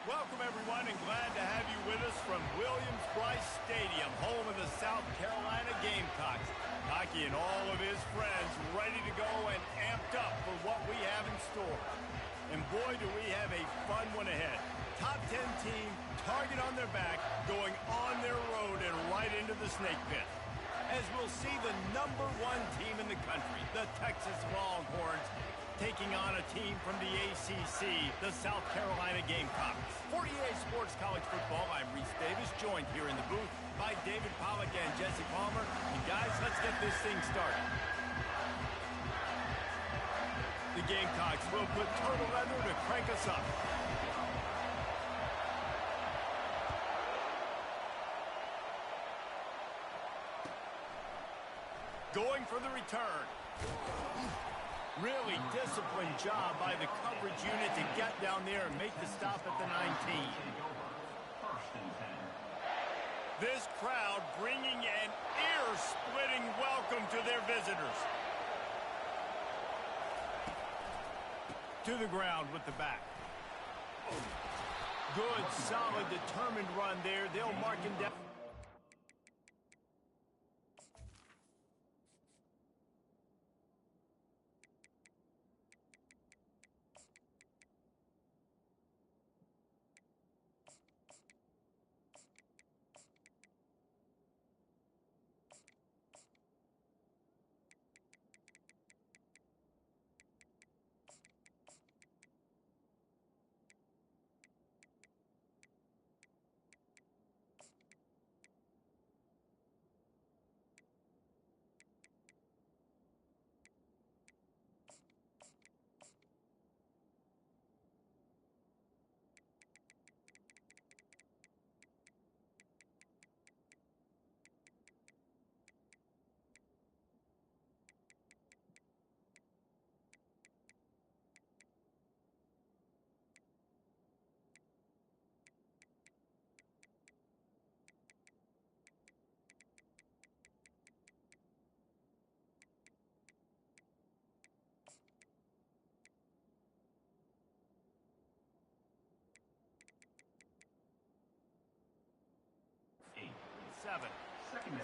Welcome, everyone, and glad to have you with us from Williams-Brice Stadium, home of the South Carolina Gamecocks. Hockey and all of his friends ready to go and amped up for what we have in store. And boy, do we have a fun one ahead. Top 10 team, target on their back, going on their road and right into the snake pit. As we'll see the #1 team in the country, the Texas Longhorns, taking on a team from the ACC, the South Carolina Gamecocks. For EA Sports College Football, I'm Reese Davis, joined here in the booth by David Pollack and Jesse Palmer. And guys, let's get this thing started. The Gamecocks will put total leather to crank us up. Going for the return. Really disciplined job by the coverage unit to get down there and make the stop at the 19. This crowd bringing an ear-splitting welcome to their visitors. To the ground with the back. Good, solid, determined run there. They'll mark him down.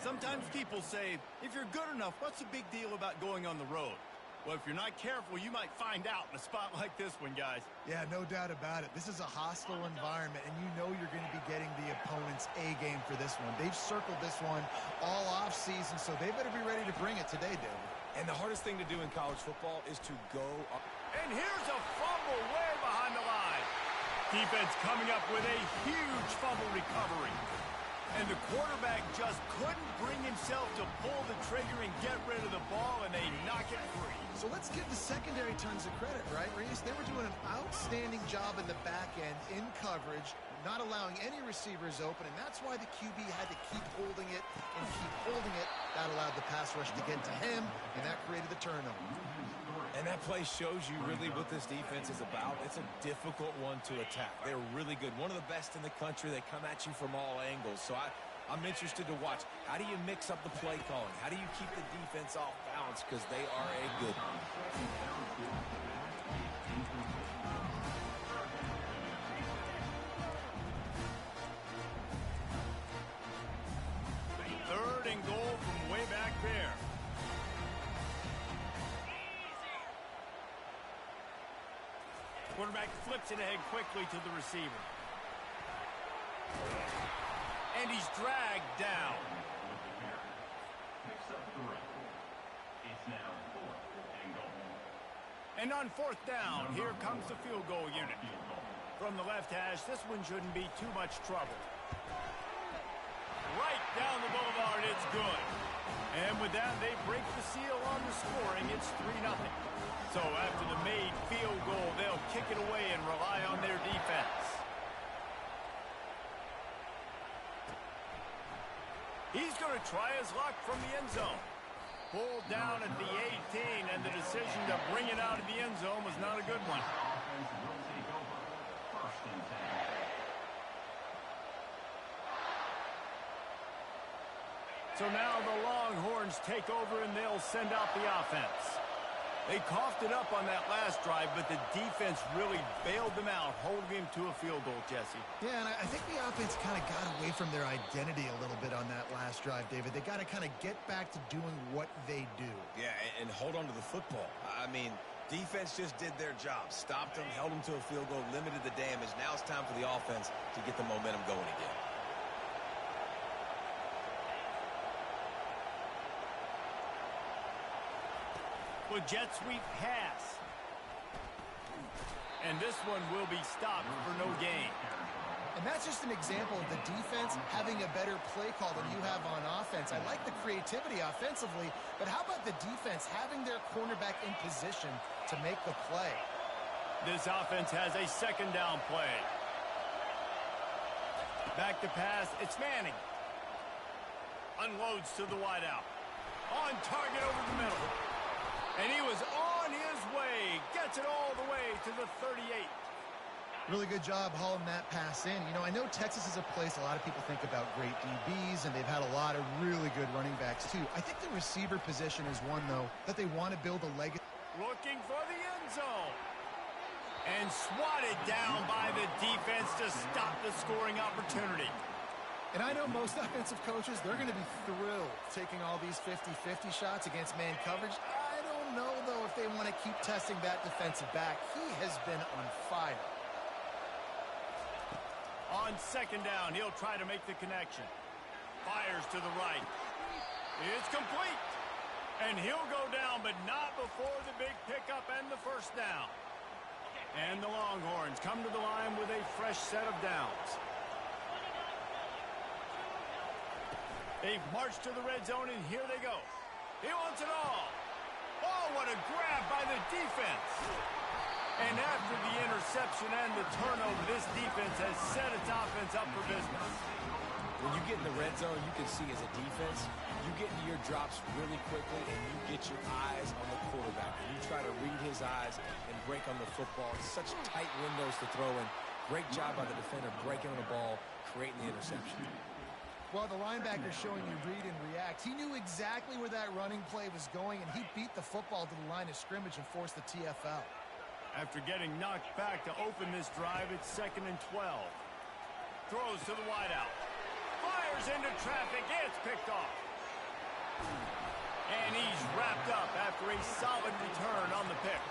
Sometimes people say, if you're good enough, what's the big deal about going on the road? Well, if you're not careful, you might find out in a spot like this one, guys. Yeah, no doubt about it. This is a hostile environment, and you know you're going to be getting the opponent's A-game for this one. They've circled this one all off-season, so they better be ready to bring it today, David. And the hardest thing to do in college football is to go up. And here's a fumble way behind the line. Defense coming up with a huge fumble recovery. And the quarterback just couldn't bring himself to pull the trigger and get rid of the ball, and they knock it free. So let's give the secondary tons of credit, right, Reese? They were doing an outstanding job in the back end, in coverage, not allowing any receivers open, and that's why the QB had to keep holding it and keep holding it. That allowed the pass rush to get to him, and that created the turnover. And that play shows you really what this defense is about. It's a difficult one to attack. They're really good. One of the best in the country. They come at you from all angles. So I'm interested to watch. How do you mix up the play calling? How do you keep the defense off balance? Because they are a good one. Third and goal from way back there. Quarterback flips it ahead quickly to the receiver. And he's dragged down. And on fourth down, here comes the field goal unit. From the left hash, this one shouldn't be too much trouble. Right down the boulevard, it's good. And with that, they break the seal on the scoring. It's 3-0. So after the made field goal, they'll kick it away and rely on their defense. He's going to try his luck from the end zone. Pulled down at the 18, and the decision to bring it out of the end zone was not a good one. So now the Longhorns take over, and they'll send out the offense. They coughed it up on that last drive, but the defense really bailed them out, holding him to a field goal, Jesse. Yeah, and I think the offense kind of got away from their identity a little bit on that last drive, David. They got to kind of get back to doing what they do. Yeah, and hold on to the football. I mean, defense just did their job. Stopped them, held them to a field goal, limited the damage. Now it's time for the offense to get the momentum going again. With jet sweep pass. And this one will be stopped for no gain. And that's just an example of the defense having a better play call than you have on offense. I like the creativity offensively, but how about the defense having their cornerback in position to make the play? This offense has a second down play. Back to pass. It's Manning. Unloads to the wideout. On target over the middle. And he was on his way. Gets it all the way to the 38. Really good job hauling that pass in. You know, I know Texas is a place a lot of people think about great DBs, and they've had a lot of really good running backs, too. I think the receiver position is one, though, that they want to build a legacy. Looking for the end zone. And swatted down by the defense to stop the scoring opportunity. And I know most offensive coaches, they're going to be thrilled taking all these 50-50 shots against man coverage. I don't know, though, if they want to keep testing that defensive back. He has been on fire. On second down, he'll try to make the connection. Fires to the right. It's complete. And he'll go down, but not before the big pickup and the first down. And the Longhorns come to the line with a fresh set of downs. They've marched to the red zone, and here they go. He wants it all. Oh, what a grab by the defense. And after the interception and the turnover, this defense has set its offense up for business. When you get in the red zone, you can see as a defense, you get into your drops really quickly and you get your eyes on the quarterback. And you try to read his eyes and break on the football. It's such tight windows to throw in. Great job by the defender breaking on the ball, creating the interception. Well, the linebacker showing you read and react. He knew exactly where that running play was going, and he beat the football to the line of scrimmage and forced the TFL. After getting knocked back to open this drive, it's 2nd and 12. Throws to the wideout. Fires into traffic. It's picked off. And he's wrapped up after a solid return on the pick.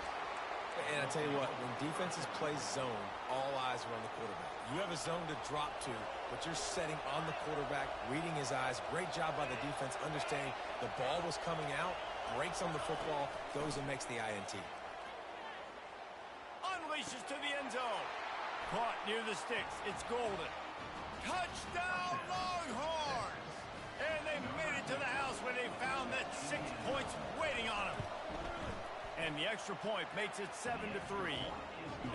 And I tell you what, when defenses play zone, all eyes are on the quarterback. You have a zone to drop to, but you're setting on the quarterback, reading his eyes. Great job by the defense, understanding the ball was coming out, breaks on the football, goes and makes the INT. Unleashes to the end zone. Caught near the sticks. It's Golden. Touchdown, Longhorns! And they made it to the house where they found that 6 points waiting on them. And the extra point makes it 7-3.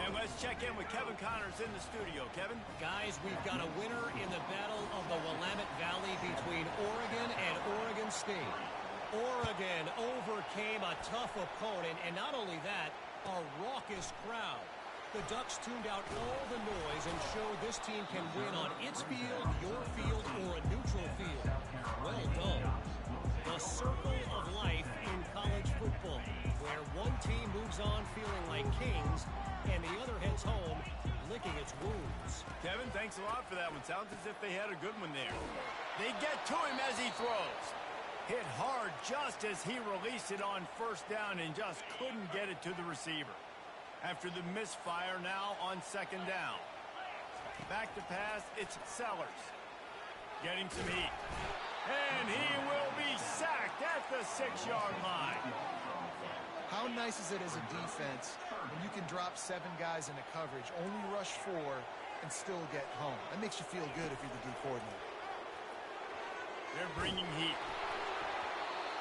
And let's check in with Kevin Connors in the studio. Kevin? Guys, we've got a winner in the battle of the Willamette Valley between Oregon and Oregon State. Oregon overcame a tough opponent, and not only that, a raucous crowd. The Ducks tuned out all the noise and showed this team can win on its field, your field, or a neutral field. Well done. The circle of life in college football, where one team moves on feeling like kings and the other heads home licking its wounds. Kevin, thanks a lot for that one. Sounds as if they had a good one there. They get to him as he throws. Hit hard just as he released it on first down and just couldn't get it to the receiver. After the misfire, now on second down. Back to pass, it's Sellers. Getting some heat. And he will be sacked at the 6-yard line. How nice is it as a defense when you can drop 7 guys into coverage, only rush 4, and still get home? That makes you feel good if you're the D coordinator. They're bringing heat.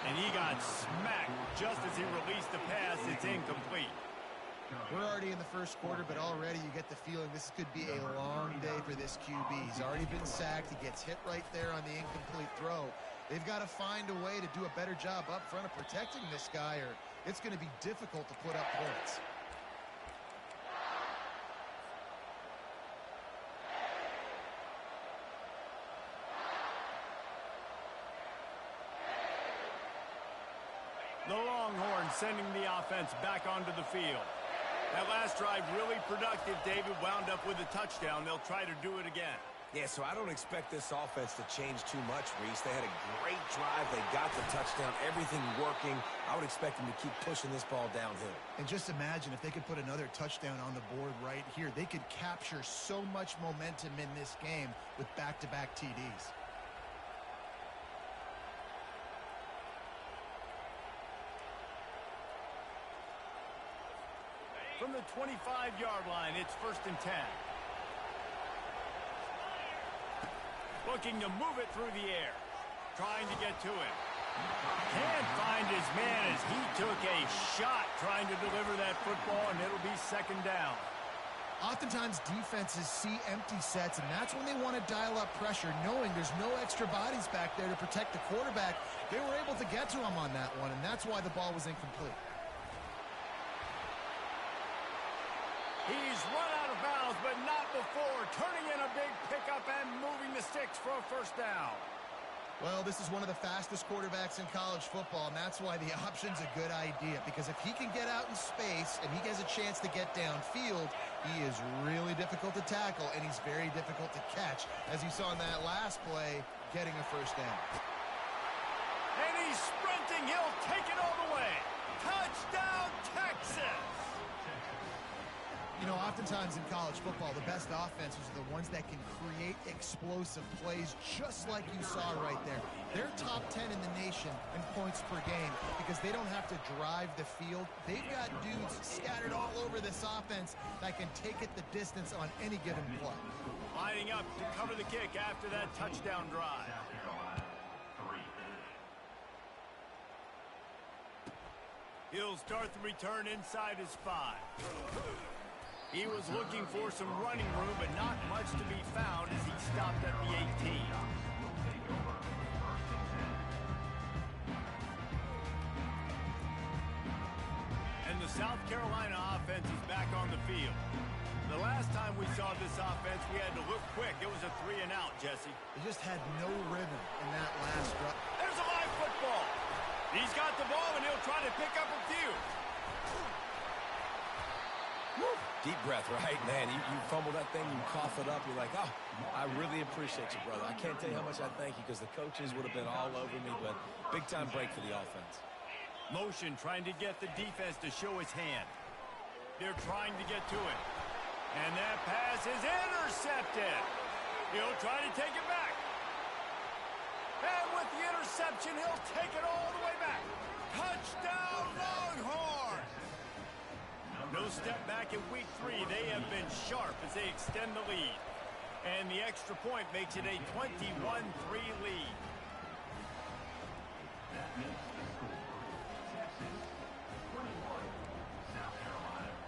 And he got smacked just as he released the pass. It's incomplete. We're already in the first quarter, but already you get the feeling this could be a long day for this QB. He's already been sacked. He gets hit right there on the incomplete throw. They've got to find a way to do a better job up front of protecting this guy, or it's going to be difficult to put up points. The Longhorns return, sending the offense back onto the field. That last drive really productive. David wound up with a touchdown. They'll try to do it again. Yeah, so I don't expect this offense to change too much, Reese. They had a great drive. They got the touchdown, everything working. I would expect them to keep pushing this ball downhill. And just imagine if they could put another touchdown on the board right here. They could capture so much momentum in this game with back-to-back TDs. From the 25-yard line, it's 1st and 10. Looking to move it through the air. Trying to get to him. Can't find his man as he took a shot trying to deliver that football, and it'll be 2nd down. Oftentimes, defenses see empty sets, and that's when they want to dial up pressure, knowing there's no extra bodies back there to protect the quarterback. They were able to get to him on that one, and that's why the ball was incomplete. He's run out of bounds, but not before. Turning in a big pickup and moving the sticks for a 1st down. Well, this is one of the fastest quarterbacks in college football, and that's why the option's a good idea. Because if he can get out in space and he has a chance to get downfield, he is really difficult to tackle, and he's very difficult to catch. As you saw in that last play, getting a 1st down. And he's sprinting. He'll take it all the way. Touchdown, Texas! You know, oftentimes in college football, the best offenses are the ones that can create explosive plays, just like you saw right there. They're top 10 in the nation in points per game because they don't have to drive the field. They've got dudes scattered all over this offense that can take it the distance on any given play. Lining up to cover the kick after that touchdown drive. He'll start the return inside his 5. He was looking for some running room, but not much to be found as he stopped at the 18. And the South Carolina offense is back on the field. The last time we saw this offense, we had to look quick. It was a 3-and-out, Jesse. They just had no rhythm in that last drive. There's a live football. He's got the ball, and he'll try to pick up a few. Woo. Deep breath, right? Man, you fumble that thing, you cough it up, you're like, oh, I really appreciate you, brother. I can't tell you how much I thank you because the coaches would have been all over me, but big-time break for the offense. Motion trying to get the defense to show his hand. They're trying to get to it. And that pass is intercepted. He'll try to take it back. And with the interception, he'll take it all the way back. Touchdown, Longhorn! No step back in week 3. They have been sharp as they extend the lead. And the extra point makes it a 21-3 lead.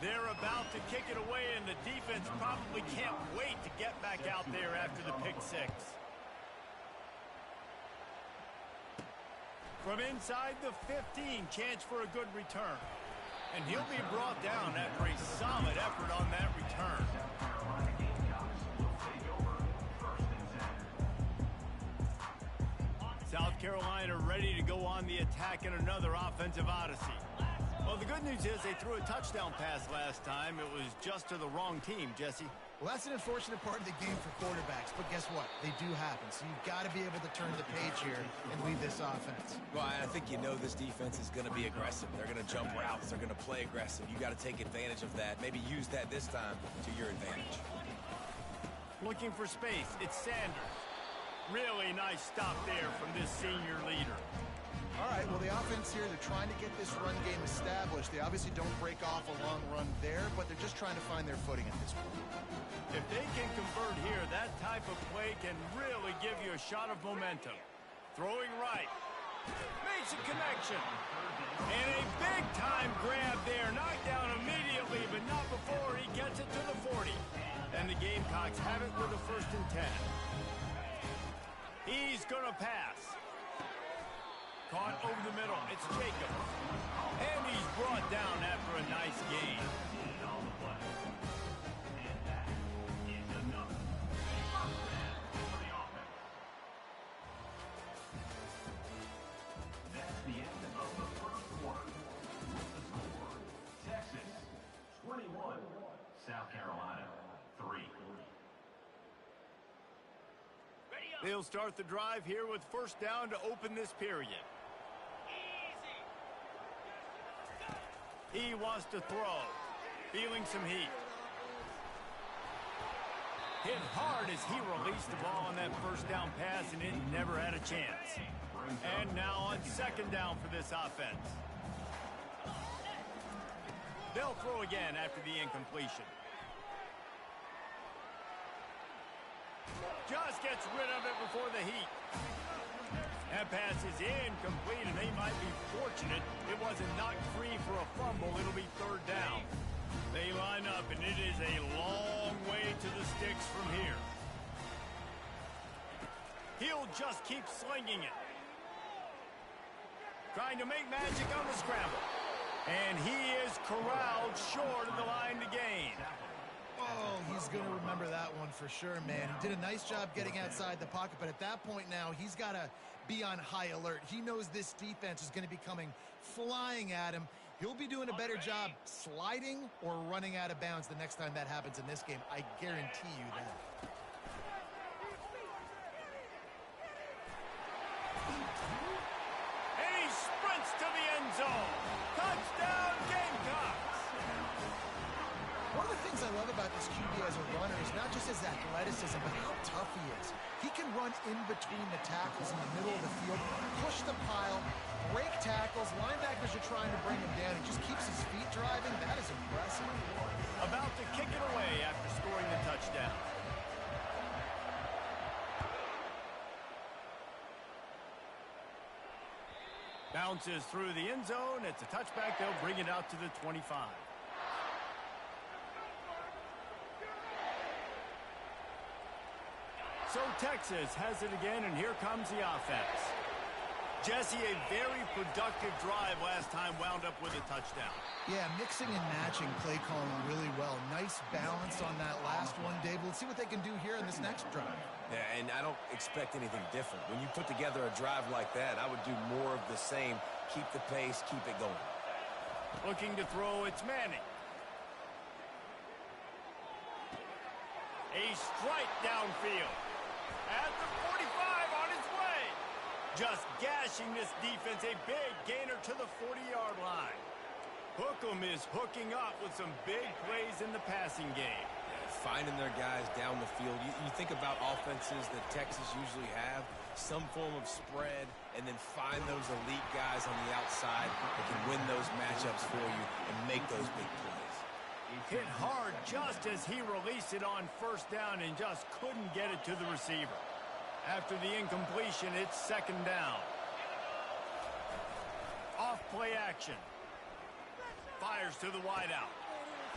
They're about to kick it away, and the defense probably can't wait to get back out there after the pick 6. From inside the 15, chance for a good return. And he'll be brought down after a solid effort on that return. South Carolina ready to go on the attack in another offensive odyssey. Well, the good news is they threw a touchdown pass last time. It was just to the wrong team, Jesse. Well, that's an unfortunate part of the game for quarterbacks, but guess what? They do happen, so you've got to be able to turn the page here and lead this offense. Well, I think you know this defense is going to be aggressive. They're going to jump routes. They're going to play aggressive. You got to take advantage of that. Maybe use that this time to your advantage. Looking for space. It's Sanders. Really nice stop there from this senior leader. All right, well, the offense here, they're trying to get this run game established. They obviously don't break off a long run there, but they're just trying to find their footing at this point. If they can convert here, that type of play can really give you a shot of momentum. Throwing right. Makes a connection. And a big-time grab there. Knocked down immediately, but not before he gets it to the 40. And the Gamecocks have it with a 1st and 10. He's going to pass. Caught over the middle. It's Jacobs. And he's brought down after a nice gain. They'll start the drive here with first down to open this period. He wants to throw. Feeling some heat. Hit hard as he released the ball on that first down pass, and it never had a chance. And now on second down for this offense. They'll throw again after the incompletion. Just gets rid of it before the heat. That pass is incomplete, and they might be fortunate it wasn't knocked free for a fumble. It'll be third down. They line up, and it is a long way to the sticks from here. He'll just keep slinging it. Trying to make magic on the scramble. And he is corralled short of the line to gain. Oh, he's going to remember that one for sure, man. He did a nice job getting outside the pocket, but at that point now, he's got to be on high alert. He knows this defense is going to be coming flying at him. He'll be doing a better job sliding or running out of bounds the next time that happens in this game. I guarantee you that. And he sprints to the end zone. Touchdown, Gamecocks! One of the things I love about this QB as a runner is not just his athleticism, but how tough he is. He can run in between the tackles in the middle of the field, push the pile, break tackles. Linebackers are trying to bring him down. He just keeps his feet driving. That is impressive. About to kick it away after scoring the touchdown. Bounces through the end zone. It's a touchback. They'll bring it out to the 25. So Texas has it again, and here comes the offense. Jesse, a very productive drive last time, wound up with a touchdown. Yeah, mixing and matching play calling really well. Nice balance on that last one, Dave. Let's see what they can do here in this next drive. Yeah, and I don't expect anything different. When you put together a drive like that, I would do more of the same. Keep the pace, keep it going. Looking to throw, it's Manning. A strike downfield. At the 45 on his way. Just gashing this defense. A big gainer to the 40-yard line. Hookem is hooking up with some big plays in the passing game. Finding their guys down the field. You think about offenses that Texas usually have, some form of spread, and then find those elite guys on the outside that can win those matchups for you and make those big plays. Hit hard just as he released it on first down and just couldn't get it to the receiver. After the incompletion, it's second down. Off play action. Fires to the wideout.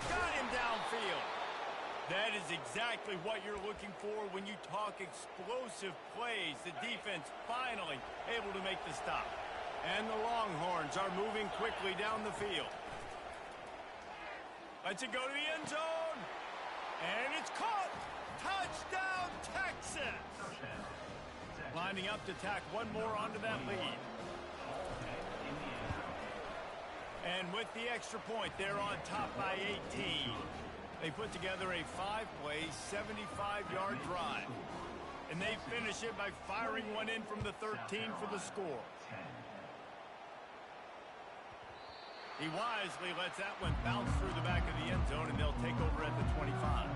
Got him downfield. That is exactly what you're looking for when you talk explosive plays. The defense finally able to make the stop. And the Longhorns are moving quickly down the field. Lets it go to the end zone. And it's caught. Touchdown, Texas. Lining up to tack one more onto that lead. And with the extra point, they're on top by 18. They put together a 5-play, 75-yard drive. And they finish it by firing one in from the 13 for the score. He wisely lets that one bounce through the back of the end zone, and they'll take over at the 25.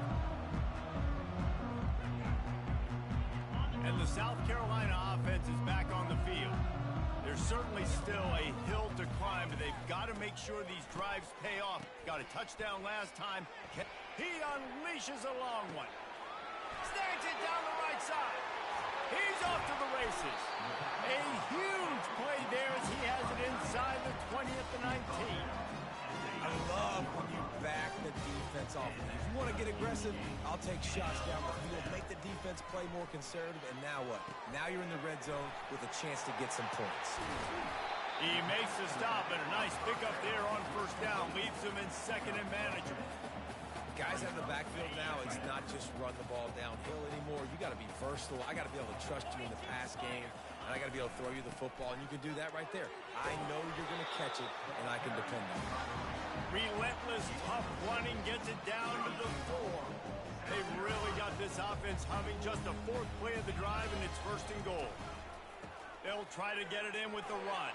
And the South Carolina offense is back on the field. There's certainly still a hill to climb, but they've got to make sure these drives pay off. Got a touchdown last time. He unleashes a long one. Snags it down the right side. He's off to the races. A huge play there as he has it inside the 20 at the 19. I love when you back the defense off. If you want to get aggressive, I'll take shots down the field, make the defense play more conservative, and now what? Now you're in the red zone with a chance to get some points. He makes the stop, and a nice pickup there on first down. Leaves him in second and manageable. Guys out in the backfield now, it's not just run the ball downhill anymore. You got to be versatile. I got to be able to trust you in the pass game, and I got to be able to throw you the football, and you can do that right there. I know you're going to catch it, and I can depend on it. Relentless, tough running gets it down to the 4. They've really got this offense offense humming. Just the fourth play of the drive, and it's first and goal. They'll try to get it in with the run.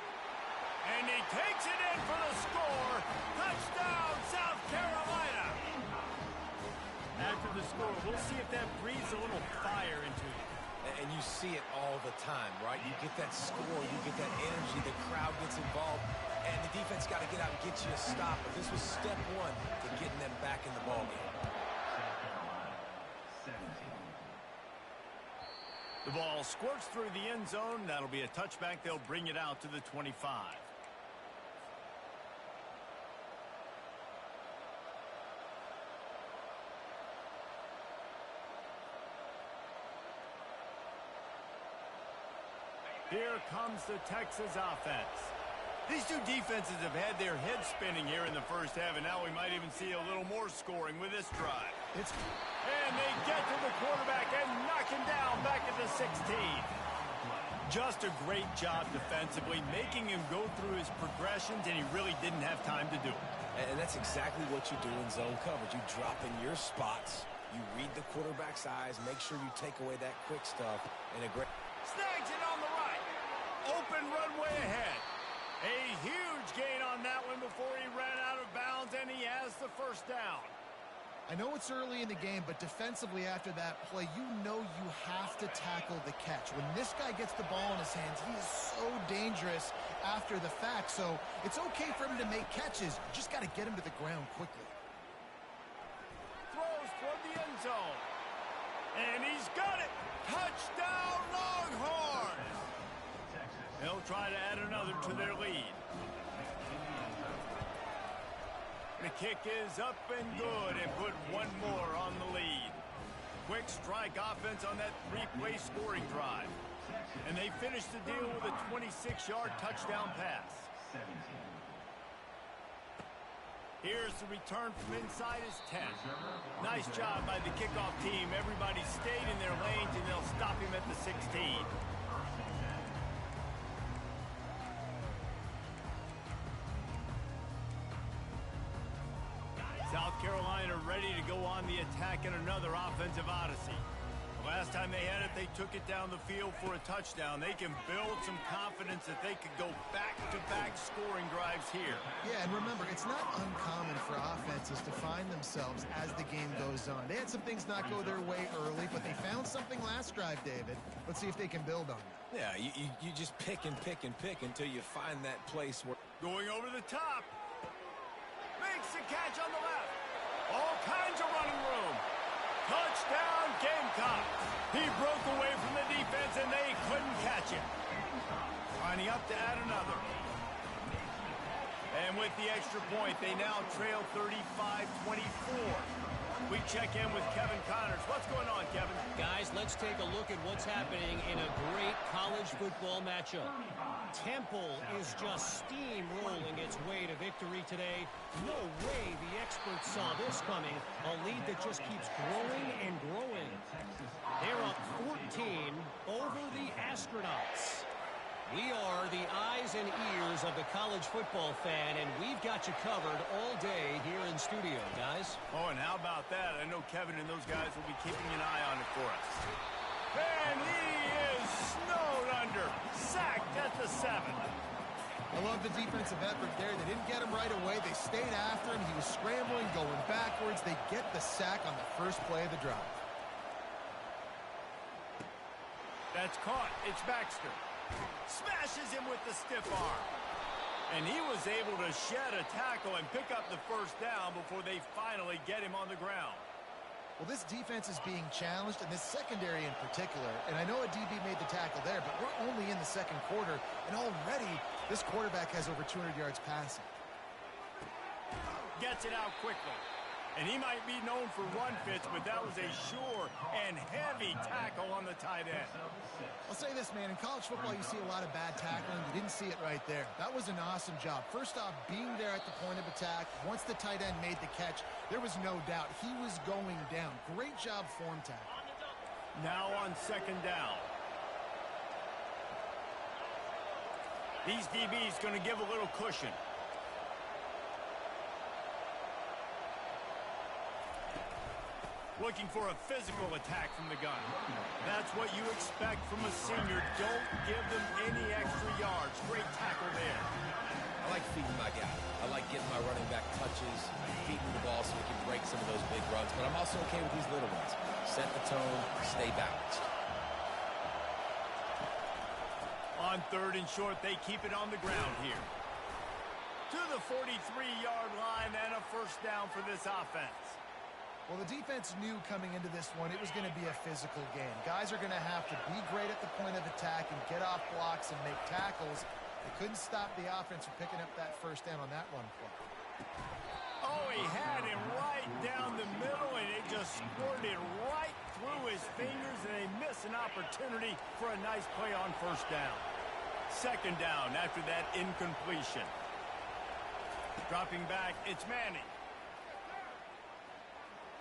And he takes it in for the score. Touchdown, South Carolina. After the score, we'll see if that breathes a little fire into you. And you see it all the time, right? You get that score, you get that energy, the crowd gets involved, and the defense got to get out and get you a stop. But this was step one to getting them back in the ballgame. The ball squirts through the end zone. That'll be a touchback. They'll bring it out to the 25. Here comes the Texas offense. These two defenses have had their heads spinning here in the first half, and now we might even see a little more scoring with this drive. And they get to the quarterback and knock him down back at the 16. Just a great job defensively, making him go through his progressions, and he really didn't have time to do it. And that's exactly what you do in zone coverage. You drop in your spots, you read the quarterback's eyes, make sure you take away that quick stuff, and a great... Snags it on the right. Open runway ahead. A huge gain on that one before he ran out of bounds, and he has the first down. I know it's early in the game, but defensively after that play, you know you have to tackle the catch. When this guy gets the ball in his hands, he is so dangerous after the fact. So it's okay for him to make catches. You just got to get him to the ground quickly. Throws toward the end zone. And he's got it. Touchdown, Longhorns. They'll try to add another to their lead. The kick is up and good, and put one more on the lead. Quick strike offense on that three-play scoring drive. And they finish the deal with a 26-yard touchdown pass. Here's the return from inside his 10. Nice job by the kickoff team. Everybody stayed in their lanes, and they'll stop him at the 16. South Carolina ready to go on the attack in another offensive odyssey. The last time they had it, they took it down the field for a touchdown. They can build some confidence that they could go back-to-back scoring drives here. Yeah, and remember, it's not uncommon for offenses to find themselves as the game goes on. They had some things not go their way early, but they found something last drive, David. Let's see if they can build on it. Yeah, you just pick and pick and pick until you find that place where... Going over the top. Makes the catch on the left. All kinds of running room. Touchdown, Gamecocks. He broke away from the defense, and they couldn't catch him. Lining up to add another. And with the extra point, they now trail 35-24. We check in with Kevin Connors. What's going on, Kevin? Guys, let's take a look at what's happening in a great college football matchup. Temple is just steamrolling its way to victory today. No way the experts saw this coming. A lead that just keeps growing and growing. They're up 14 over the Astronauts. We are the eyes and ears of the college football fan, and we've got you covered all day here in studio, guys. Oh, and how about that? I know Kevin and those guys will be keeping an eye on it for us. And he is snowed under. Sacked at the 7. I love the defensive effort there. They didn't get him right away. They stayed after him. He was scrambling, going backwards. They get the sack on the first play of the drive. That's caught. It's Baxter. Smashes him with the stiff arm. And he was able to shed a tackle and pick up the first down before they finally get him on the ground. Well, this defense is being challenged, and this secondary in particular. And I know a DB made the tackle there, but we're only in the second quarter, and already this quarterback has over 200 yards passing. Gets it out quickly. And he might be known for run fits, but that was a sure and heavy tackle on the tight end. I'll say this, man. In college football, you see a lot of bad tackling. You didn't see it right there. That was an awesome job. First off, being there at the point of attack. Once the tight end made the catch, there was no doubt he was going down. Great job form tackle. Now on second down. These DBs going to give a little cushion. Looking for a physical attack from the gun. That's what you expect from a senior. Don't give them any extra yards. Great tackle there. I like feeding my guy. I like getting my running back touches, feeding the ball so we can break some of those big runs. But I'm also okay with these little ones. Set the tone, stay balanced. On 3rd and short, they keep it on the ground here. To the 43-yard line and a first down for this offense. Well, the defense knew coming into this one it was going to be a physical game. Guys are going to have to be great at the point of attack and get off blocks and make tackles. They couldn't stop the offense from picking up that first down on that run play. Oh, he had him right down the middle, and it just squirted right through his fingers, and they miss an opportunity for a nice play on first down. 2nd down after that incompletion. Dropping back, it's Manning.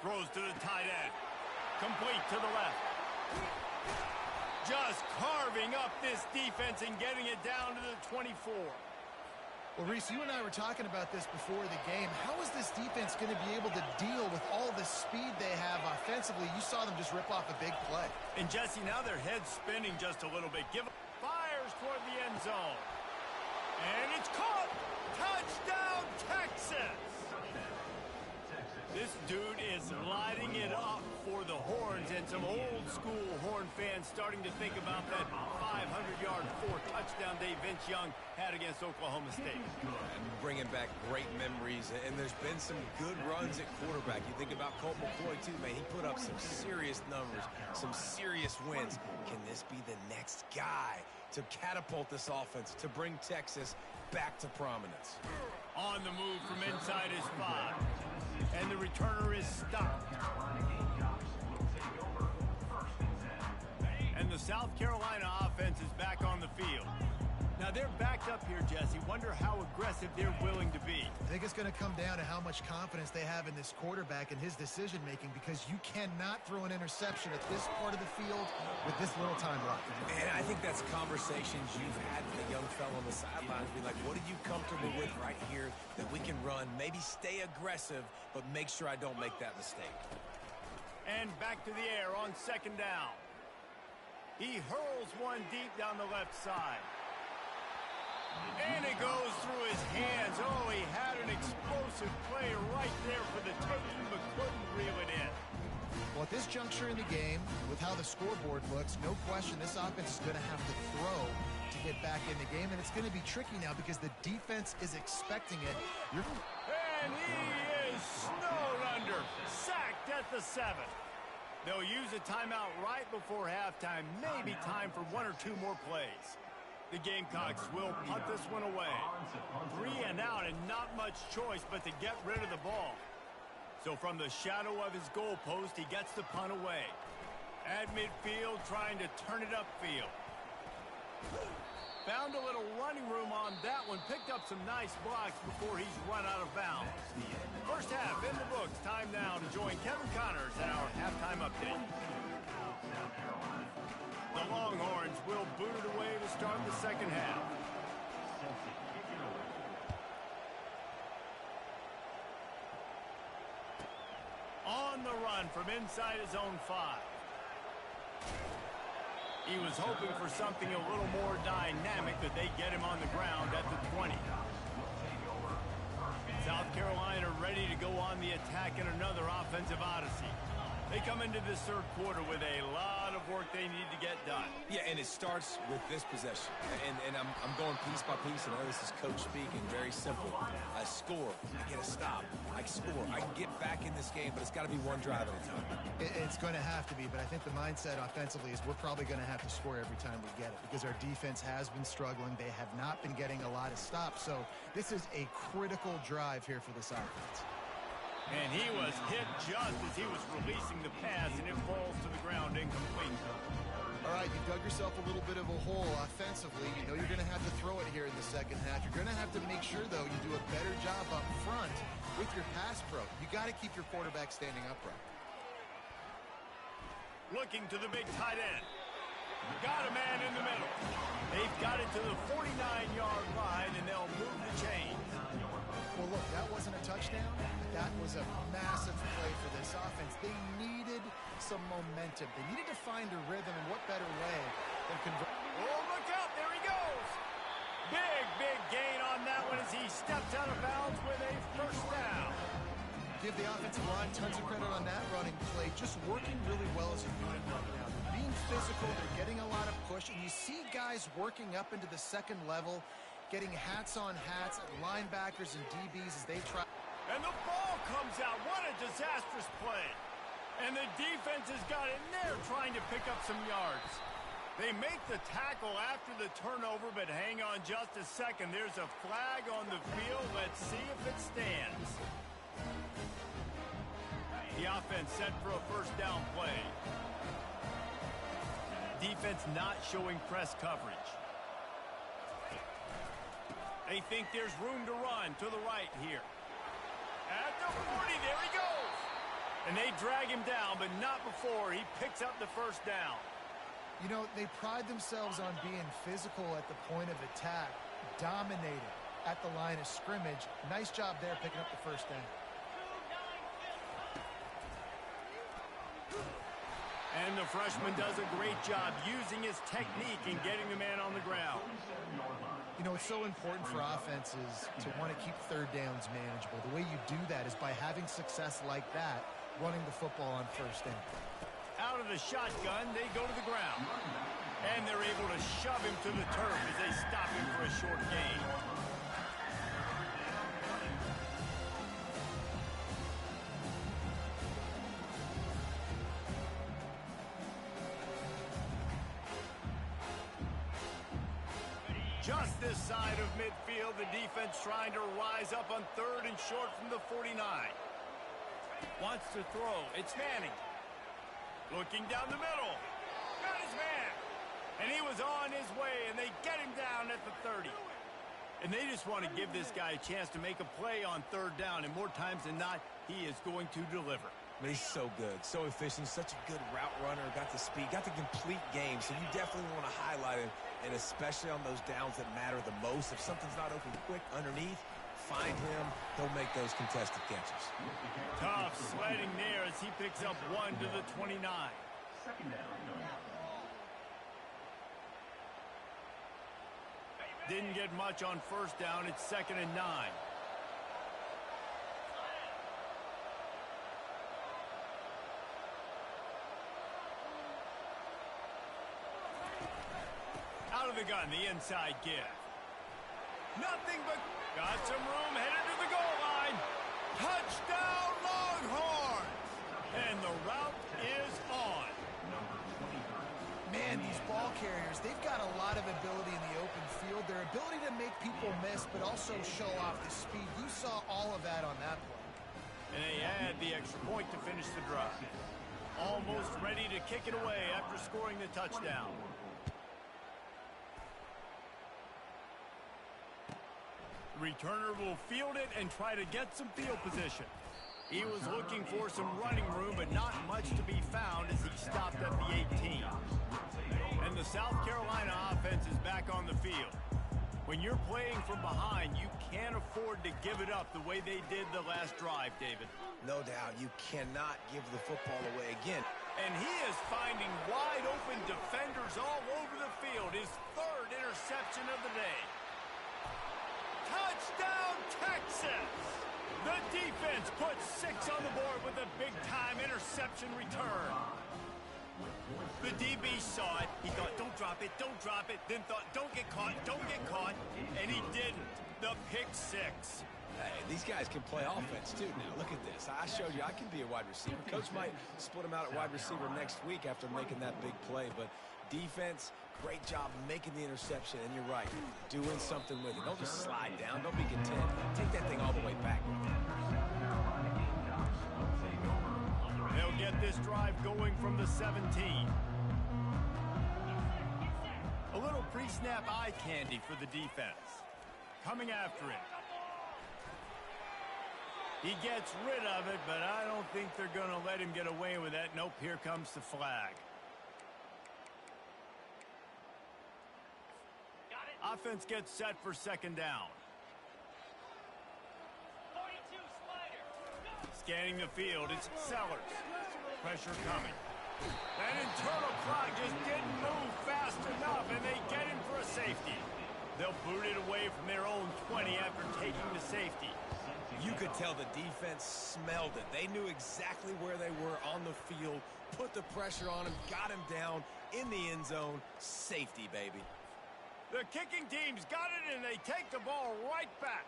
Throws to the tight end. Complete to the left. Just carving up this defense and getting it down to the 24. Well, Reese, you and I were talking about this before the game. How is this defense going to be able to deal with all the speed they have offensively? You saw them just rip off a big play. And Jesse, now their head's spinning just a little bit. Fires toward the end zone. And it's caught. Touchdown, Texas. This dude is lighting it up for the Horns, and some old-school Horn fans starting to think about that 500-yard, 4-touchdown day Vince Young had against Oklahoma State. And bringing back great memories, and there's been some good runs at quarterback. You think about Colt McCoy, too, man. He put up some serious numbers, some serious wins. Can this be the next guy to catapult this offense, to bring Texas back to prominence? On the move from inside his 5. And the returner is stopped. And the South Carolina offense is back on the field. Now they're backed up here, Jesse. Wonder how aggressive they're willing to be. I think it's going to come down to how much confidence they have in this quarterback and his decision-making, because you cannot throw an interception at this part of the field with this little time left. And I think that's conversations you've had with a young fellow on the sidelines. Be like, what are you comfortable with right here that we can run? Maybe stay aggressive, but make sure I don't make that mistake. And back to the air on 2nd down. He hurls one deep down the left side. And it goes through his hands. Oh, he had an explosive play right there for the taking, but couldn't reel it in. Well, at this juncture in the game, with how the scoreboard looks, no question this offense is going to have to throw to get back in the game, and it's going to be tricky now because the defense is expecting it. And he is snowed under, sacked at the 7. They'll use a timeout right before halftime, maybe time for 1 or 2 more plays. The Gamecocks will punt this one away. 3 and out, and not much choice but to get rid of the ball. So from the shadow of his goalpost, he gets the punt away. At midfield, trying to turn it upfield. Found a little running room on that one. Picked up some nice blocks before he's run out of bounds. First half in the books. Time now to join Kevin Connors at our halftime update. The Longhorns will boot it away to start the 2nd half. On the run from inside his own 5. He was hoping for something a little more dynamic, that they get him on the ground at the 20. South Carolina ready to go on the attack in another offensive odyssey. They come into this 3rd quarter with a lot of work they need to get done. Yeah, and it starts with this possession. And I'm going piece by piece, and I know this is coach speaking, very simple. I score, I get a stop, I score. I can get back in this game, but it's got to be one drive at a time. It's going to have to be, but I think the mindset offensively is we're probably going to have to score every time we get it, because our defense has been struggling. They have not been getting a lot of stops, so this is a critical drive here for this offense. And he was hit just as he was releasing the pass, and it falls to the ground incomplete. All right, you dug yourself a little bit of a hole offensively. You know you're going to have to throw it here in the 2nd half. You're going to have to make sure, though, you do a better job up front with your pass pro. You got to keep your quarterback standing upright. Looking to the big tight end. Got a man in the middle. They've got it to the 49-yard line, and they'll move the chains. Well, look, that wasn't a touchdown. That was a massive play for this offense. They needed some momentum. They needed to find a rhythm, and what better way than convert. Oh, look out. There he goes. Big gain on that one as he steps out of bounds with a first down. Give the offensive line tons of credit on that running play. Just working really well as a unit right now. They're being physical. They're getting a lot of push. And you see guys working up into the second level, getting hats on hats at linebackers and DBs as they try. And the ball comes out. What a disastrous play. And the defense has got in there trying to pick up some yards. They make the tackle after the turnover, but hang on just a second. There's a flag on the field. Let's see if it stands. The offense set for a first down play. Defense not showing press coverage. They think there's room to run to the right here. At the 40, there he goes. And they drag him down, but not before he picks up the first down. You know, they pride themselves on being physical at the point of attack, dominated at the line of scrimmage. Nice job there picking up the first down. And the freshman does a great job using his technique and getting the man on the ground. You know, it's so important for offenses to want to keep third downs manageable. The way you do that is by having success like that, running the football on first down. Out of the shotgun, they go to the ground. And they're able to shove him to the turf as they stop him for a short gain. Just this side of midfield, the defense trying to rise up on third and short from the 49. Wants to throw. It's Manning. Looking down the middle. Got his man. And he was on his way, and they get him down at the 30. And they just want to give this guy a chance to make a play on third down, and more times than not, he is going to deliver. But he's so good, so efficient, such a good route runner, got the speed, got the complete game, so you definitely want to highlight him, and especially on those downs that matter the most. If something's not open quick underneath, find him, he'll make those contested catches. Tough sledding there as he picks up 1 to the 29. Didn't get much on first down. It's 2nd and 9. Out of the gun, the inside give. Nothing but got some room, headed to the goal line. Touchdown, Longhorns! And the route is on. Man, these ball carriers, they've got a lot of ability in the open field. Their ability to make people miss, but also show off the speed. You saw all of that on that play. And they add the extra point to finish the drive. Almost ready to kick it away after scoring the touchdown. The returner will field it and try to get some field position. He was looking for some running room, but not much to be found as he stopped at the 18. And the South Carolina offense is back on the field. When you're playing from behind, you can't afford to give it up the way they did the last drive, David. No doubt, you cannot give the football away again. And he is finding wide open defenders all over the field. His 3rd interception of the day. Touchdown, Texas! The defense puts 6 on the board with a big-time interception return. The DB saw it. He thought, don't drop it, don't drop it. Then thought, don't get caught, don't get caught. And he didn't. The pick 6. Hey, these guys can play offense, too, now. Look at this. I showed you I can be a wide receiver. Coach might split him out at wide receiver next week after making that big play. But defense, great job making the interception. And you're right, doing something with it. Don't just slide down. Don't be content. Take that thing all the way back. They'll get this drive going from the 17. A little pre-snap eye candy for the defense. Coming after him. He gets rid of it, but I don't think they're going to let him get away with that. Nope, here comes the flag. Offense gets set for 2nd down. Scanning the field, it's Sellers. Pressure coming. That internal clock just didn't move fast enough, and they get him for a safety. They'll boot it away from their own 20 after taking the safety. You could tell the defense smelled it. They knew exactly where they were on the field, put the pressure on him, got him down in the end zone. Safety, baby. The kicking team's got it, and they take the ball right back.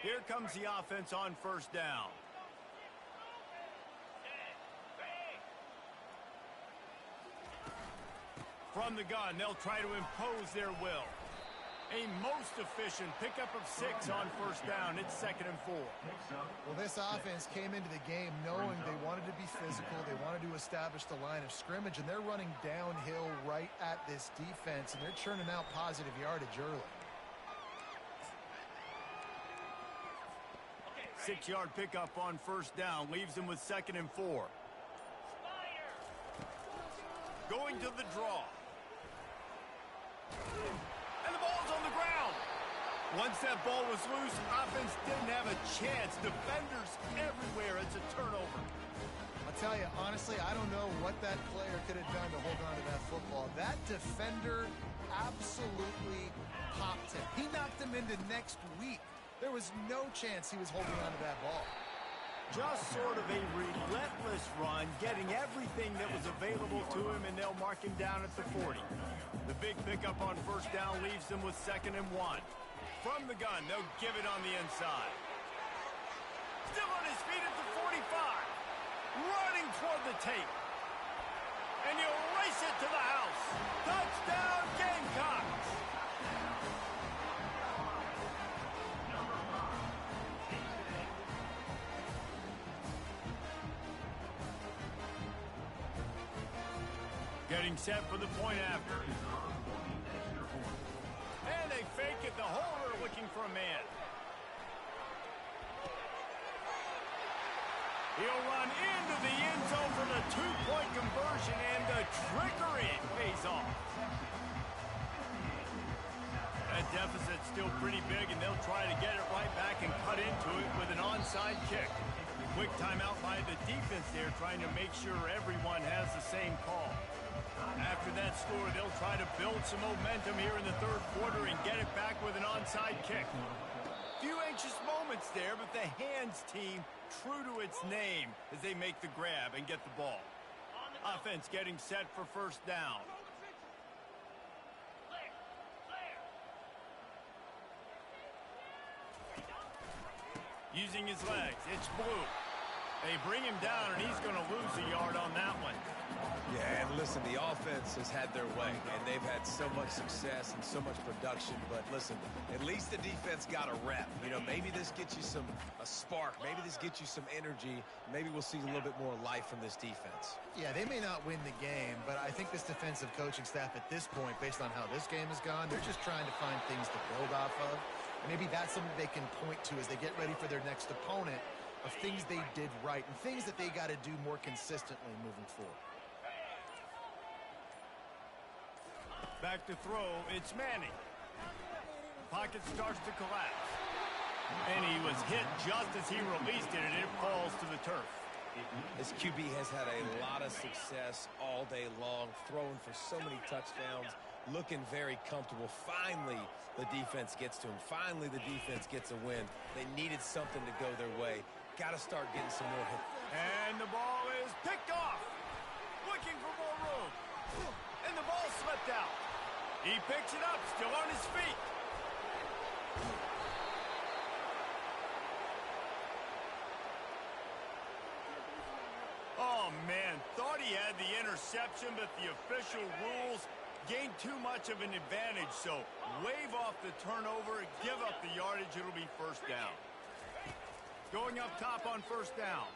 Here comes the offense on first down. From the gun, they'll try to impose their will. A most efficient pickup of 6 on first down. It's 2nd and 4. Well, this offense came into the game knowing they wanted to be physical. They wanted to establish the line of scrimmage, and they're running downhill right at this defense, and they're churning out positive yardage early. 6-yard pickup on first down leaves them with 2nd and 4. Going to the draw. And the ball's on the ground. Once that ball was loose, offense didn't have a chance. Defenders everywhere. It's a turnover. I'll tell you, honestly, I don't know what that player could have done to hold on to that football. That defender absolutely popped him. He knocked him into next week. There was no chance he was holding on to that ball. Just sort of a relentless run, getting everything that was available to him, and they'll mark him down at the 40. The big pickup on first down leaves them with 2nd and 1. From the gun, they'll give it on the inside. Still on his feet at the 45. Running toward the tape. And he'll race it to the house. Touchdown, Gamecocks! Getting set for the point after. And they fake it. The holder looking for a man. He'll run into the end zone for the 2-point conversion, and the trickery pays off. That deficit's still pretty big, and they'll try to get it right back and cut into it with an onside kick. Quick timeout by the defense there, trying to make sure everyone has the same call. After that score, they'll try to build some momentum here in the 3rd quarter and get it back with an onside kick. Few anxious moments there, but the hands team true to its name as they make the grab and get the ball. Offense getting set for first down. Using his legs, it's Blue. They bring him down, and he's going to lose a yard on that one. Yeah, and listen, the offense has had their way, and they've had so much success and so much production. But listen, at least the defense got a rep. You know, maybe this gets you a spark. Maybe this gets you some energy. Maybe we'll see a little bit more life from this defense. Yeah, they may not win the game, but I think this defensive coaching staff at this point, based on how this game has gone, they're just trying to find things to build off of. And maybe that's something they can point to as they get ready for their next opponent, of things they did right and things that they got to do more consistently moving forward. Back to throw, it's Manning. Pocket starts to collapse. And he was hit just as he released it, and it falls to the turf. This QB has had a lot of success all day long, throwing for so many touchdowns, looking very comfortable. Finally, the defense gets to him. Finally, the defense gets a win. They needed something to go their way. Got to start getting some more hits. And the ball is picked off. Looking for more room. And the ball slipped out. He picks it up, still on his feet. Oh, man, thought he had the interception, but the official rules gained too much of an advantage, so wave off the turnover, give up the yardage, it'll be first down. Going up top on first down.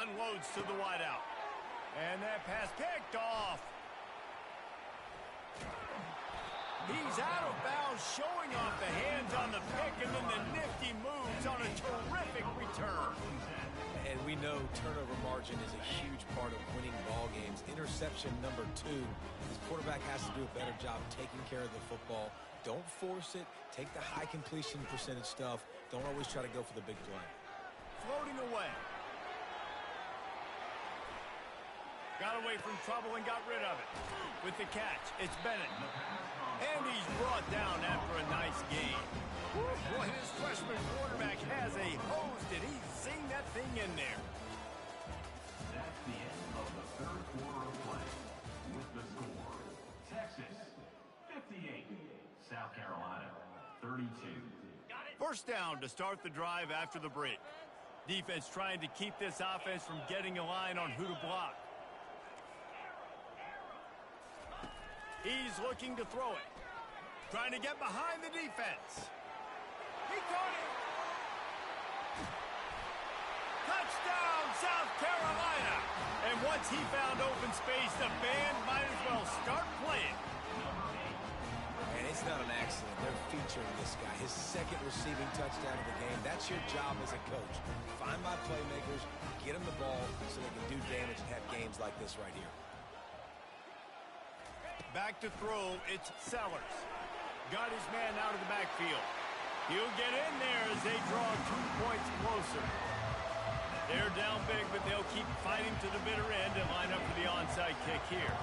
Unloads to the wideout. And that pass picked off. He's out of bounds, showing off the hands on the pick, and then the nifty moves on a terrific return. And we know turnover margin is a huge part of winning ball games. Interception number 2. This quarterback has to do a better job taking care of the football, Don't force it. Take the high completion percentage stuff. Don't always try to go for the big play. Floating away. Got away from trouble and got rid of it. With the catch, it's Bennett. And he's brought down after a nice game. Boy, this freshman quarterback has a hose. Did he sing that thing in there? That's the end of the third quarter of play. With the score, Texas 58, South Carolina 32. First down to start the drive after the break. Defense trying to keep this offense from getting a line on who to block. He's looking to throw it. Trying to get behind the defense. He caught it. Touchdown, South Carolina. And once he found open space, the band might as well start playing. And it's not an accident. They're featuring this guy. His second receiving touchdown of the game. That's your job as a coach. Find my playmakers, get them the ball so they can do damage and have games like this right here. Back to throw, it's Sellers. Got his man out of the backfield. He'll get in there as they draw 2 points closer. They're down big, but they'll keep fighting to the bitter end and line up for the onside kick here.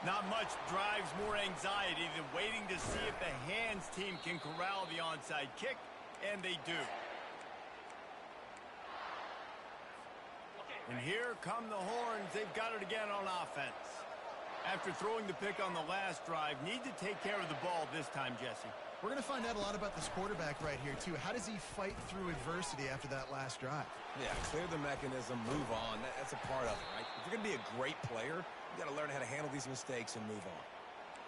Not much drives more anxiety than waiting to see if the hands team can corral the onside kick, and they do. And here come the horns. They've got it again on offense. After throwing the pick on the last drive, need to take care of the ball this time, Jesse. We're going to find out a lot about this quarterback right here, too. How does he fight through adversity after that last drive? Yeah, clear the mechanism, move on. That's a part of it, right? If you're going to be a great player, you got to learn how to handle these mistakes and move on.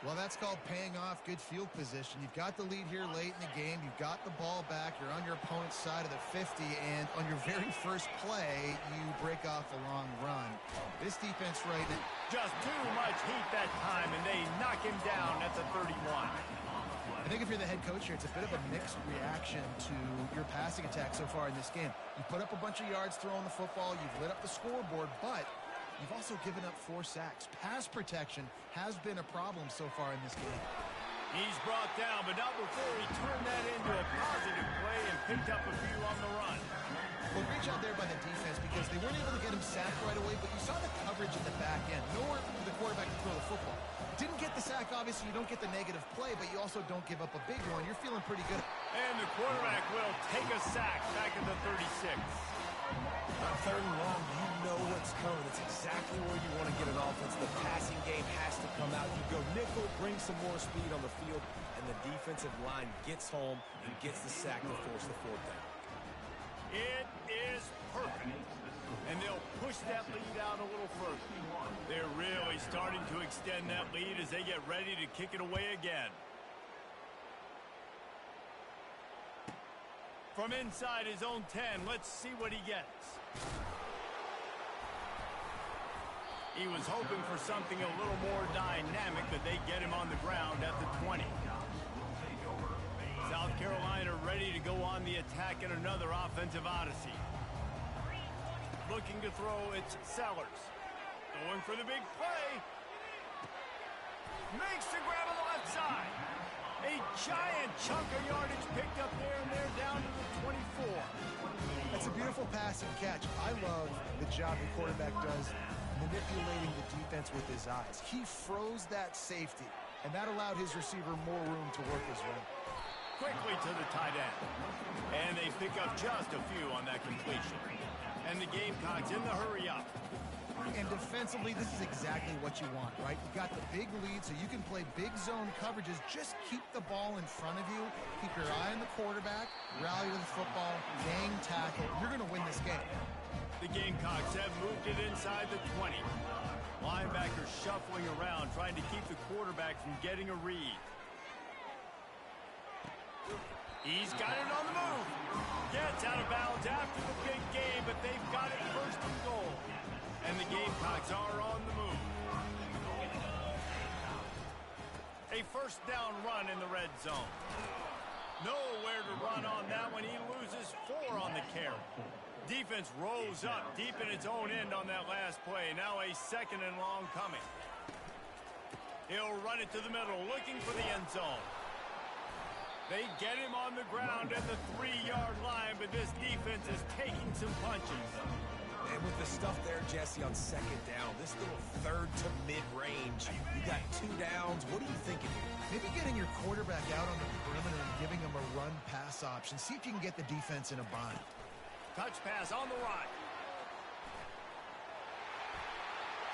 Well, that's called paying off good field position. You've got the lead here late in the game. You've got the ball back. You're on your opponent's side of the 50, and on your very first play, you break off a long run. This defense right now... Just too much heat that time, and they knock him down at the 31. I think if you're the head coach here, it's a bit of a mixed reaction to your passing attack so far in this game. You put up a bunch of yards throwing the football. You've lit up the scoreboard, but you've also given up 4 sacks. Pass protection has been a problem so far in this game. He's brought down, but not before he turned that into a positive play and picked up a few on the run. Well, great job there by the defense because they weren't able to get him sacked right away, but you saw the coverage in the back end. Nowhere for the quarterback to throw the football. Didn't get the sack, obviously. You don't get the negative play, but you also don't give up a big one. You're feeling pretty good. And the quarterback will take a sack back at the 36. On third and long, you know what's coming. It's exactly where you want to get an offense. The passing game has to come out. You go nickel, bring some more speed on the field, and the defensive line gets home and gets the sack to force the 4th down. It is perfect. And they'll push that lead out a little further. They're really starting to extend that lead as they get ready to kick it away again. From inside his own 10, let's see what he gets. He was hoping for something a little more dynamic, but they get him on the ground at the 20. South Carolina ready to go on the attack in another offensive odyssey. Looking to throw, it's Sellers. Going for the big play. Makes the grab on the left side. A giant chunk of yardage picked up there, and they're down to the 24. That's a beautiful pass and catch. I love the job the quarterback does manipulating the defense with his eyes. He froze that safety, and that allowed his receiver more room to work his way. Quickly to the tight end. And they pick up just a few on that completion. And the Gamecocks in the hurry up. And defensively, this is exactly what you want, right? You got the big lead, so you can play big zone coverages. Just keep the ball in front of you. Keep your eye on the quarterback. Rally to the football. Gang tackle. You're going to win this game. The Gamecocks have moved it inside the 20. Linebackers shuffling around, trying to keep the quarterback from getting a read. He's got it on the move. Gets out of bounds after the big game, but they've got it first and goal. And the Gamecocks are on the move. A first down run in the red zone. Nowhere to run on that one. He loses 4 on the carry. Defense rolls up deep in its own end on that last play. Now a 2nd and long coming. He'll run it to the middle, looking for the end zone. They get him on the ground at the 3-yard line, but this defense is taking some punches. And with the stuff there, Jesse, on second down, this little third to mid-range, you got 2 downs. What are you thinking here? Maybe getting your quarterback out on the perimeter and giving him a run-pass option. See if you can get the defense in a bind. Touch pass on the right.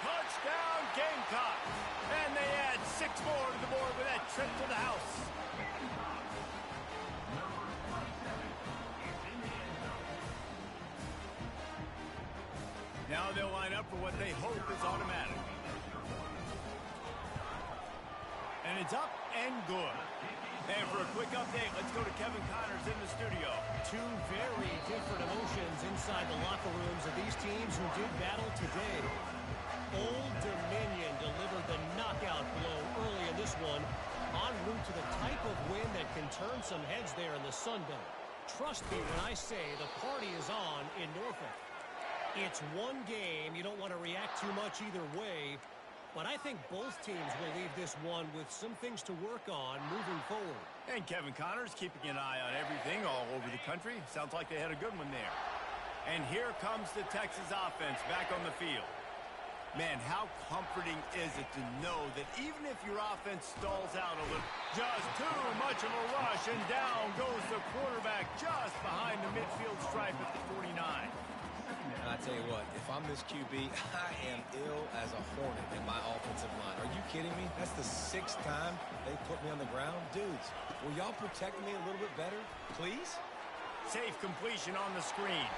Touchdown, Gamecocks. And they add 6 more to the board with that trip to the house. Now they'll line up for what they hope is automatic. And it's up and good. And for a quick update, let's go to Kevin Connors in the studio. 2 very different emotions inside the locker rooms of these teams who did battle today. Old Dominion delivered the knockout blow early in this one, en route to the type of win that can turn some heads there in the Sun Belt. Trust me when I say the party is on in Norfolk. It's one game. You don't want to react too much either way. But I think both teams will leave this one with some things to work on moving forward. And Kevin Connors keeping an eye on everything all over the country. Sounds like they had a good one there. And here comes the Texas offense back on the field. Man, how comforting is it to know that even if your offense stalls out a little, just too much of a rush, and down goes the quarterback just behind the midfield stripe at the 49. And I tell you what, if I'm this QB, I am ill as a hornet in my offensive line. Are you kidding me? That's the 6th time they put me on the ground. Dudes, will y'all protect me a little bit better, please? Safe completion on the screen.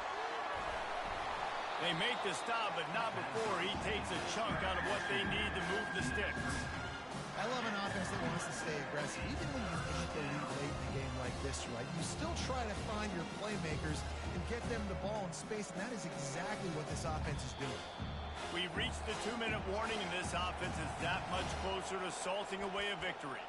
They make the stop, but not before he takes a chunk out of what they need to move the sticks. I love an offense that wants to stay aggressive. Even when you get the lead late in a game like this, right, you still try to find your playmakers and get them the ball in space, and that is exactly what this offense is doing. We've reached the 2-minute warning, and this offense is that much closer to salting away a victory.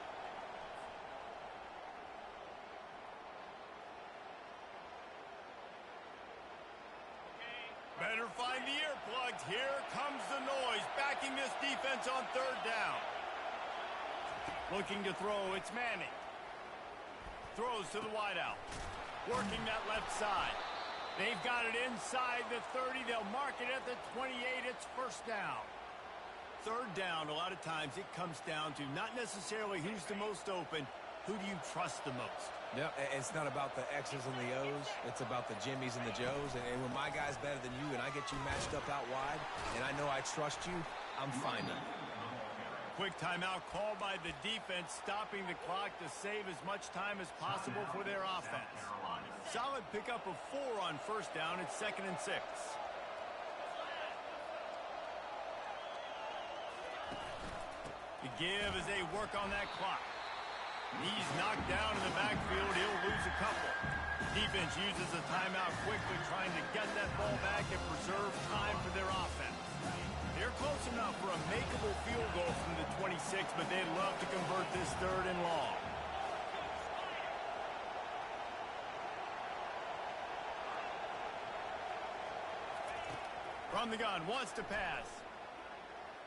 Better find the earplugs. Here comes the noise, backing this defense on 3rd down. Looking to throw, it's Manning. Throws to the wideout. Working that left side. They've got it inside the 30. They'll mark it at the 28. It's 1st down. 3rd down, a lot of times it comes down to not necessarily who's the most open, who do you trust the most? Yep, it's not about the X's and the O's. It's about the Jimmies and the Joes. And when my guy's better than you and I get you matched up out wide and I know I trust you, I'm fine. Quick timeout called by the defense, stopping the clock to save as much time as possible for their offense. Solid pickup of 4 on 1st down. It's 2nd and 6. The give as they work on that clock. He's knocked down in the backfield. He'll lose a couple. Defense uses a timeout quickly, trying to get that ball back and preserve time for their offense. They're close enough for a makeable field goal from the 26, but they'd love to convert this 3rd and long. From the gun, wants to pass.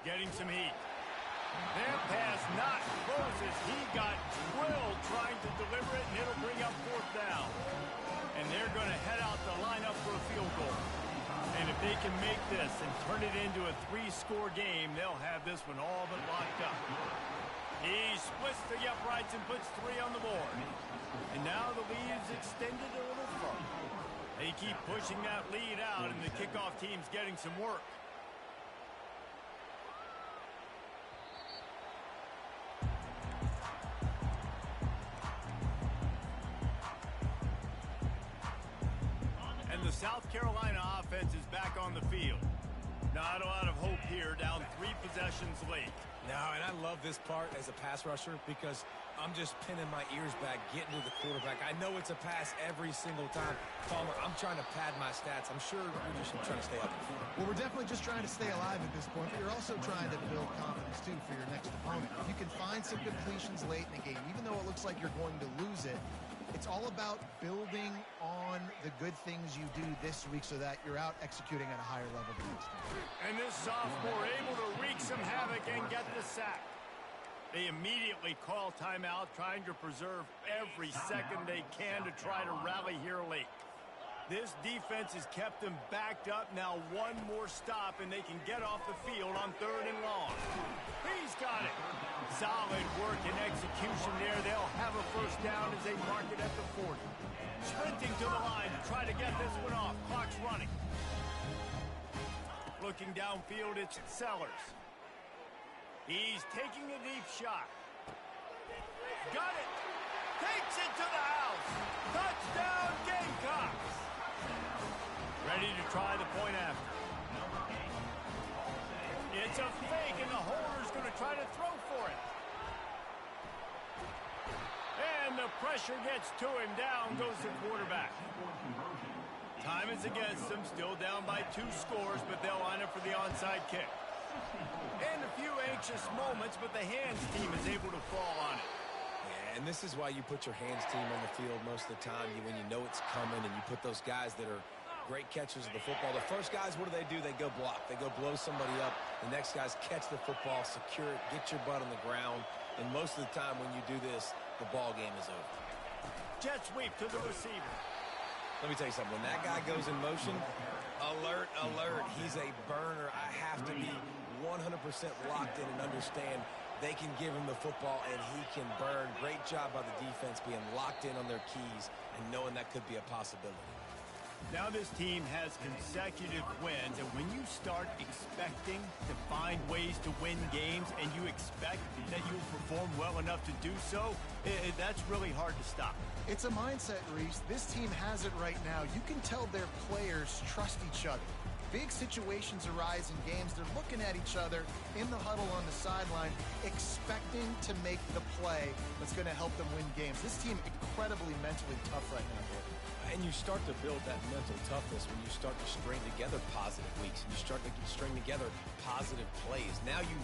Getting some heat. Their pass not closes. He got drilled trying to deliver it, and it'll bring up 4th down. And they're going to head out the lineup for a field goal. And if they can make this and turn it into a 3-score game, they'll have this one all but locked up. He splits the uprights and puts 3 on the board. And now the lead is extended a little further. They keep pushing that lead out, and the kickoff team's getting some work. And the South Carolina offense is back on the field. Not a lot of hope here, down 3 possessions late. No, and I love this part as a pass rusher because I'm just pinning my ears back, getting to the quarterback. I know it's a pass every single time. Palmer, I'm trying to pad my stats. I'm sure you're just trying to stay up. Well, we're definitely just trying to stay alive at this point, but you're also trying to build confidence, too, for your next opponent. If you can find some completions late in the game, even though it looks like you're going to lose it, it's all about building on the good things you do this week so that you're out executing at a higher level the next time. And this sophomore able to wreak some havoc and get the sack. They immediately call timeout, trying to preserve every second they can to try to rally here late. This defense has kept them backed up. Now one more stop, and they can get off the field on 3rd and long. He's got it. Solid work and execution there. They'll have a first down as they mark it at the 40. Sprinting to the line to try to get this one off. Clock's running. Looking downfield, it's Sellers. He's taking a deep shot. Got it. Takes it to the house. Touchdown, Gamecocks. Ready to try the point after. It's a fake, and the holder's going to try to throw for it. And the pressure gets to him. Down goes the quarterback. Time is against them. Still down by 2 scores, but they'll line up for the onside kick. And a few anxious moments, but the hands team is able to fall on it. Yeah, and this is why you put your hands team on the field most of the time when you know it's coming, and you put those guys that are great catchers of the football. The first guys, what do? They go block. They go blow somebody up. The next guys catch the football, secure it, get your butt on the ground. And most of the time when you do this, the ball game is over. Jet sweep to the receiver. Let me tell you something. When that guy goes in motion, alert, alert. He's a burner. I have to be 100% locked in and understand they can give him the football and he can burn. Great job by the defense being locked in on their keys and knowing that could be a possibility. Now this team has consecutive wins, and when you start expecting to find ways to win games and you expect that you'll perform well enough to do so, that's really hard to stop. It's a mindset, Reese. This team has it right now. You can tell their players trust each other. Big situations arise in games. They're looking at each other in the huddle on the sideline, expecting to make the play that's going to help them win games. This team incredibly mentally tough right now, Bill. And you start to build that mental toughness when you start to string together positive weeks and you string together positive plays. Now you